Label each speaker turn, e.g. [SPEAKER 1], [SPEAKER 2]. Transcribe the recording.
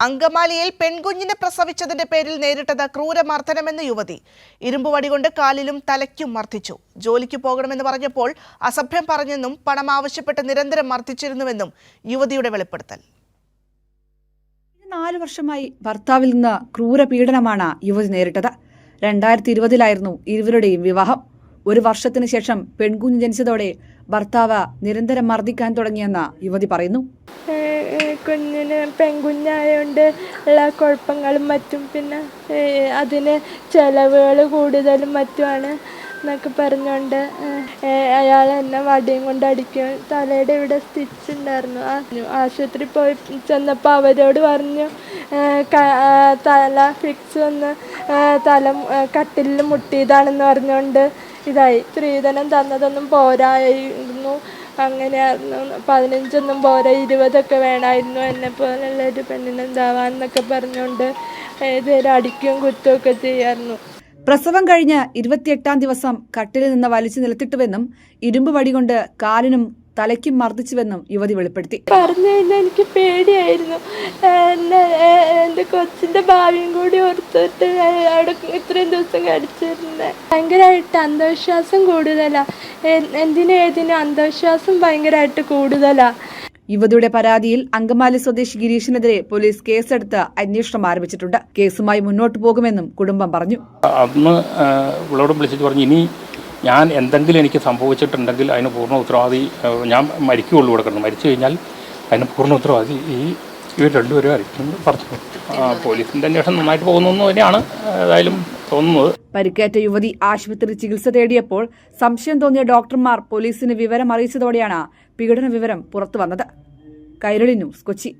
[SPEAKER 1] അങ്കമാലിയിൽ പെൺകുഞ്ഞിനെ പ്രസവിച്ചതിന്റെ പേരിൽ നേരിട്ടത് ക്രൂരമർദ്ദനമെന്ന് യുവതി. ഇരുമ്പുവടി കൊണ്ട് കാലിലും തലയ്ക്കും മർദ്ദിച്ചു. ജോലിക്ക് പോകണമെന്ന് പറഞ്ഞപ്പോൾ അസഭ്യം പറഞ്ഞെന്നും പണം ആവശ്യപ്പെട്ട് നിരന്തരം മർദ്ദിച്ചിരുന്നുവെന്നും യുവതിയുടെ വെളിപ്പെടുത്തൽ.
[SPEAKER 2] 4 വർഷമായി ഭർത്താവിൽ നിന്ന് ക്രൂരപീഡനമാണ് യുവതി നേരിട്ടത്. 2020-ലായിരുന്നു ഇരുവരുടെയും വിവാഹം. 1 വർഷത്തിന് ശേഷം പെൺകുഞ്ഞ് ജനിച്ചതോടെ ഭർത്താവ് നിരന്തരം മർദ്ദിക്കാൻ തുടങ്ങിയെന്ന് യുവതി പറയുന്നു.
[SPEAKER 3] കുഞ്ഞിന് പെൺകുഞ്ഞായതുകൊണ്ട് ഉള്ള കുഴപ്പങ്ങളും മറ്റും, പിന്നെ അതിന് ചിലവുകൾ കൂടുതലും മറ്റുമാണ് എന്നൊക്കെ പറഞ്ഞുകൊണ്ട് അയാൾ എന്നെ വടിയും കൊണ്ട് അടിക്കും. തലയുടെ ഇവിടെ സ്റ്റിച്ച് ഉണ്ടായിരുന്നു. ആശുപത്രി പോയി ചെന്നപ്പോൾ അവരോട് പറഞ്ഞു തല ഫിക്സ് വന്ന് തല കട്ടിലിൽ മുട്ടിയതാണെന്ന് പറഞ്ഞുകൊണ്ട് ഇതായി. സ്ത്രീധനം തന്നതൊന്നും പോരായിരുന്നു, അങ്ങനെയായിരുന്നു. 15 പോരാ, 20 വേണമായിരുന്നു എന്നെ പോലുള്ള ഒരു പെണ്ണിനെന്താവാന്നൊക്കെ പറഞ്ഞുകൊണ്ട് ഇതുവരെ അടിക്കുകയും കുത്തുകയൊക്കെ ചെയ്യായിരുന്നു.
[SPEAKER 2] പ്രസവം കഴിഞ്ഞ് 28-ാം ദിവസം കട്ടിലിൽ നിന്ന് വലിച്ചു നിലത്തിട്ടുവെന്നും ഇരുമ്പ് വടികൊണ്ട് കാലിനും തലയ്ക്കും മർദ്ദിച്ചുവെന്നും യുവതി വെളിപ്പെടുത്തി.
[SPEAKER 3] പറഞ്ഞു കഴിഞ്ഞാൽ എനിക്ക് പേടിയായിരുന്നു. എൻ്റെ കൊച്ചിൻ്റെ ഭാവിയും കൂടി ഓർത്തിട്ട് അവിടെ ഇത്രയും ദിവസം കടിച്ചിരുന്നത്. ഭയങ്കരമായിട്ട് അന്ധവിശ്വാസം കൂടുതലാണ്. എന്തിനും ഏതിനും അന്ധവിശ്വാസം ഭയങ്കരമായിട്ട് കൂടുതലാണ്.
[SPEAKER 2] യുവതിയുടെ പരാതിയിൽ അങ്കമാലി സ്വദേശി ഗിരീഷിനെതിരെ പോലീസ് കേസെടുത്ത് അന്വേഷണം ആരംഭിച്ചിട്ടുണ്ട്. കേസുമായി മുന്നോട്ട് പോകുമെന്നും കുടുംബം പറഞ്ഞു.
[SPEAKER 4] അന്ന് ഇവളോട് വിളിച്ചിട്ട് പറഞ്ഞു, ഇനി ഞാൻ എന്തെങ്കിലും എനിക്ക് സംഭവിച്ചിട്ടുണ്ടെങ്കിൽ അതിന് പൂർണ്ണ ഉത്തരവാദി ഞാൻ മരിക്കുകയുള്ളൂ ഇവിടെ കിടന്നു. മരിച്ചു കഴിഞ്ഞാൽ അതിന് പൂർണ്ണ ഉത്തരവാദി ഇവർ രണ്ടുപേരും ആയിരിക്കും പറഞ്ഞു. പോലീസിന്റെ അന്വേഷണം നന്നായിട്ട് പോകുന്നു തന്നെയാണ് ഏതായാലും തോന്നുന്നത്.
[SPEAKER 2] പരിക്കേറ്റ യുവതി ആശുപത്രി ചികിത്സ തേടിയപ്പോൾ സംശയം തോന്നിയ ഡോക്ടർമാർ പോലീസിന് വിവരം അറിയിച്ചതോടെയാണ് പീഡന വിവരം പുറത്തുവന്നത്. കൈരളി ന്യൂസ്, കൊച്ചി.